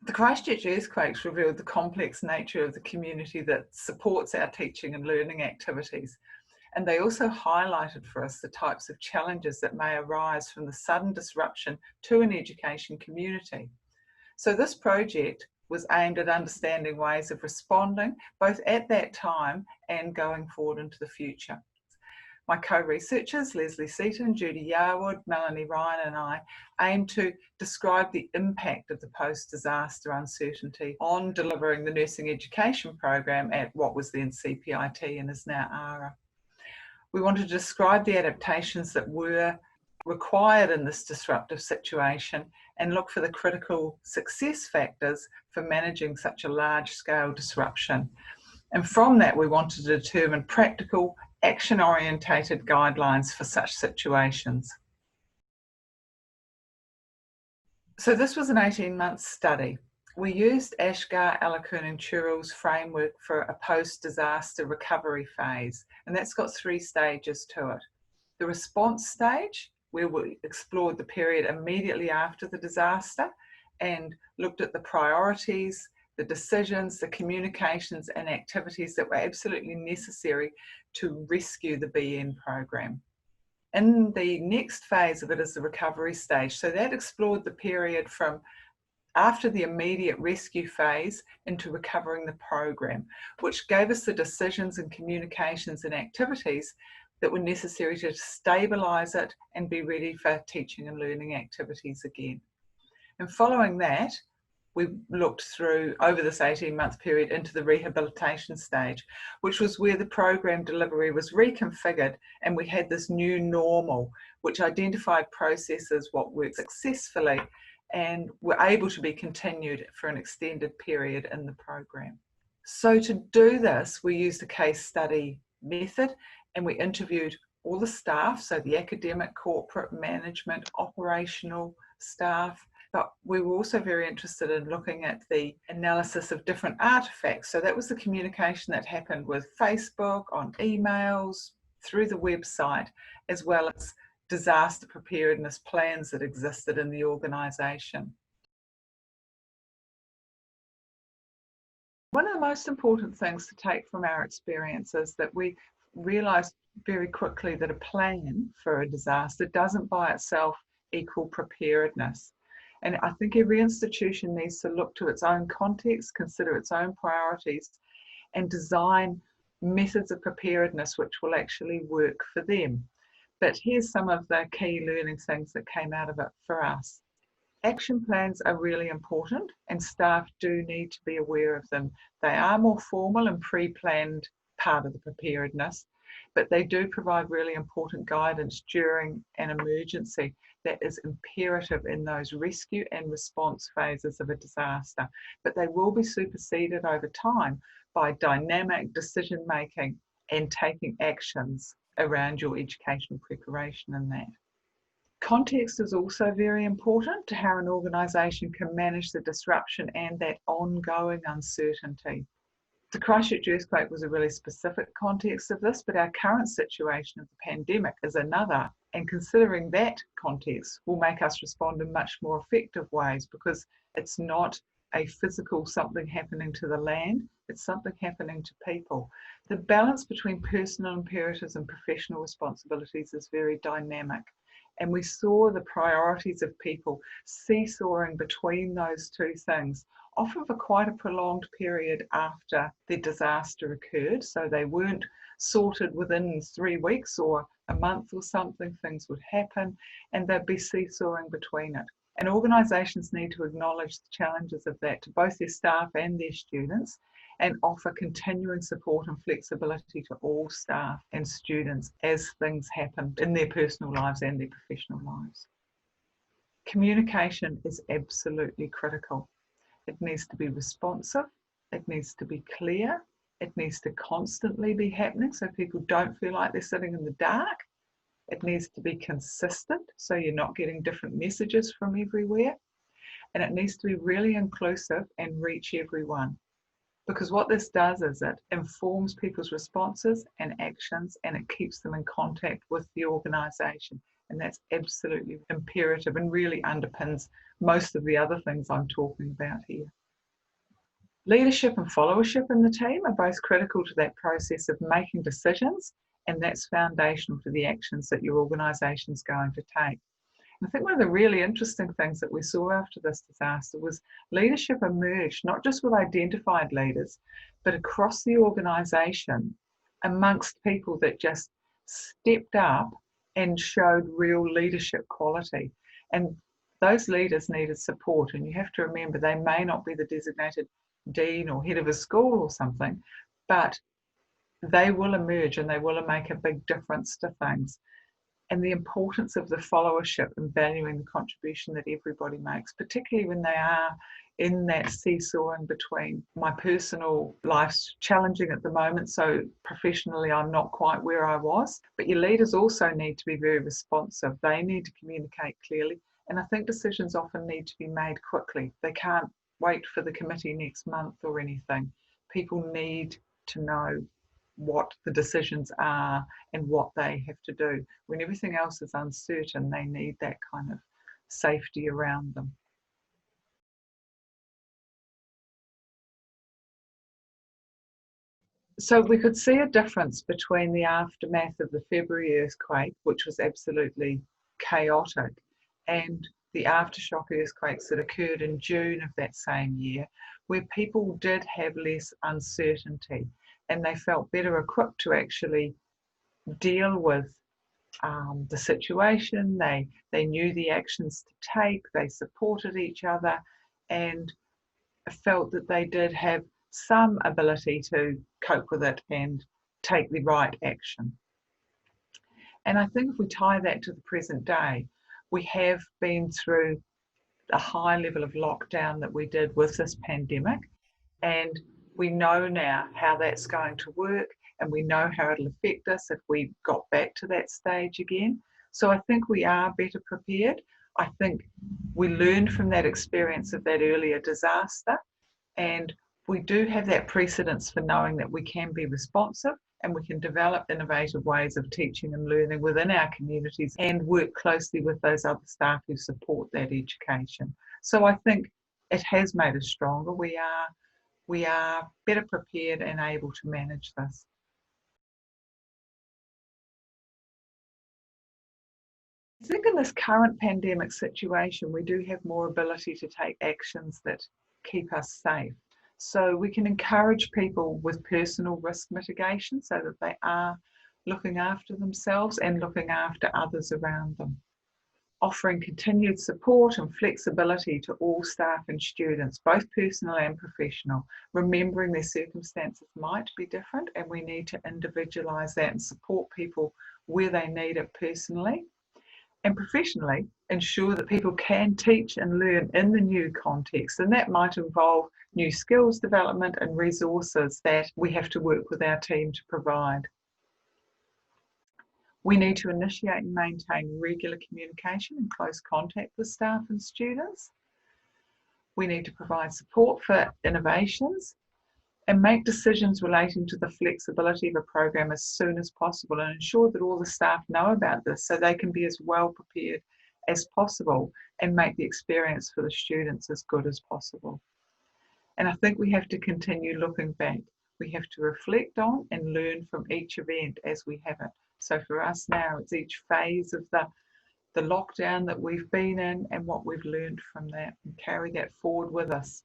The Christchurch earthquakes revealed the complex nature of the community that supports our teaching and learning activities. And they also highlighted for us the types of challenges that may arise from the sudden disruption to an education community. So this project was aimed at understanding ways of responding, both at that time and going forward into the future. My co-researchers, Leslie Seaton, Judy Yarwood, Melanie Ryan and I aim to describe the impact of the post-disaster uncertainty on delivering the nursing education program at what was then CPIT and is now ARA. We want to describe the adaptations that were required in this disruptive situation and look for the critical success factors for managing such a large-scale disruption. And from that, we want to determine practical, action-orientated guidelines for such situations. So this was an 18-month study. We used Ashgar, Alakun and Turrell's framework for a post-disaster recovery phase, and that's got 3 stages to it. The response stage, where we explored the period immediately after the disaster and looked at the priorities, the decisions, the communications and activities that were absolutely necessary to rescue the BN program. In the next phase of it is the recovery stage. So that explored the period from after the immediate rescue phase into recovering the program, which gave us the decisions and communications and activities that were necessary to stabilise it and be ready for teaching and learning activities again. And following that, we looked through over this 18-month period into the rehabilitation stage, which was where the program delivery was reconfigured and we had this new normal, which identified processes what worked successfully and were able to be continued for an extended period in the program. So to do this, we used a case study method and we interviewed all the staff, so the academic, corporate, management, operational staff, but we were also very interested in looking at the analysis of different artifacts. So that was the communication that happened with Facebook, on emails, through the website, as well as disaster preparedness plans that existed in the organisation. One of the most important things to take from our experience is that we realised very quickly that a plan for a disaster doesn't by itself equal preparedness. And I think every institution needs to look to its own context, consider its own priorities, and design methods of preparedness which will actually work for them. But here's some of the key learning things that came out of it for us. Action plans are really important and staff do need to be aware of them. They are more formal and pre-planned part of the preparedness, but they do provide really important guidance during an emergency that is imperative in those rescue and response phases of a disaster. But they will be superseded over time by dynamic decision making and taking actions around your educational preparation in that. Context is also very important to how an organisation can manage the disruption and that ongoing uncertainty. The Christchurch earthquake was a really specific context of this, but our current situation of the pandemic is another. And considering that context will make us respond in much more effective ways because it's not a physical something happening to the land, it's something happening to people. The balance between personal imperatives and professional responsibilities is very dynamic. And we saw the priorities of people seesawing between those two things, often for quite a prolonged period after the disaster occurred. So they weren't sorted within 3 weeks or a month or something. Things would happen and they'd be seesawing between it. And organisations need to acknowledge the challenges of that to both their staff and their students and offer continuing support and flexibility to all staff and students as things happen in their personal lives and their professional lives. Communication is absolutely critical. It needs to be responsive, it needs to be clear, it needs to constantly be happening so people don't feel like they're sitting in the dark. It needs to be consistent so you're not getting different messages from everywhere. And it needs to be really inclusive and reach everyone. Because what this does is it informs people's responses and actions and it keeps them in contact with the organisation And that's absolutely imperative and really underpins most of the other things I'm talking about here. Leadership and followership in the team are both critical to that process of making decisions, and that's foundational to the actions that your organisation is going to take. And I think one of the really interesting things that we saw after this disaster was leadership emerged, not just with identified leaders, but across the organisation amongst people that just stepped up and showed real leadership quality. And those leaders needed support, and you have to remember they may not be the designated dean or head of a school or something, but they will emerge and they will make a big difference to things. And the importance of the followership and valuing the contribution that everybody makes, particularly when they are in that seesawing between my personal life's challenging at the moment, so professionally I'm not quite where I was, but your leaders also need to be very responsive. They need to communicate clearly, and I think decisions often need to be made quickly. They can't wait for the committee next month or anything. People need to know what the decisions are and what they have to do. When everything else is uncertain, they need that kind of safety around them. So we could see a difference between the aftermath of the February earthquake, which was absolutely chaotic, and the aftershock earthquakes that occurred in June of that same year, where people did have less uncertainty and they felt better equipped to actually deal with the situation. They knew the actions to take, they supported each other, and felt that they did have some ability to cope with it and take the right action. And I think if we tie that to the present day, we have been through a high level of lockdown that we did with this pandemic, and we know now how that's going to work, and we know how it'll affect us if we got back to that stage again. So I think we are better prepared. I think we learned from that experience of that earlier disaster, and we do have that precedence for knowing that we can be responsive and we can develop innovative ways of teaching and learning within our communities and work closely with those other staff who support that education. So I think it has made us stronger. We are better prepared and able to manage this. I think in this current pandemic situation, we do have more ability to take actions that keep us safe. So we can encourage people with personal risk mitigation so that they are looking after themselves and looking after others around them. Offering continued support and flexibility to all staff and students, both personal and professional, remembering their circumstances might be different and we need to individualise that and support people where they need it personally. And professionally, ensure that people can teach and learn in the new context. And that might involve new skills development and resources that we have to work with our team to provide. We need to initiate and maintain regular communication and close contact with staff and students. We need to provide support for innovations and make decisions relating to the flexibility of a program as soon as possible, and ensure that all the staff know about this so they can be as well prepared as possible and make the experience for the students as good as possible. And I think we have to continue looking back. We have to reflect on and learn from each event as we have it. So for us now, it's each phase of the lockdown that we've been in and what we've learned from that, and carry that forward with us.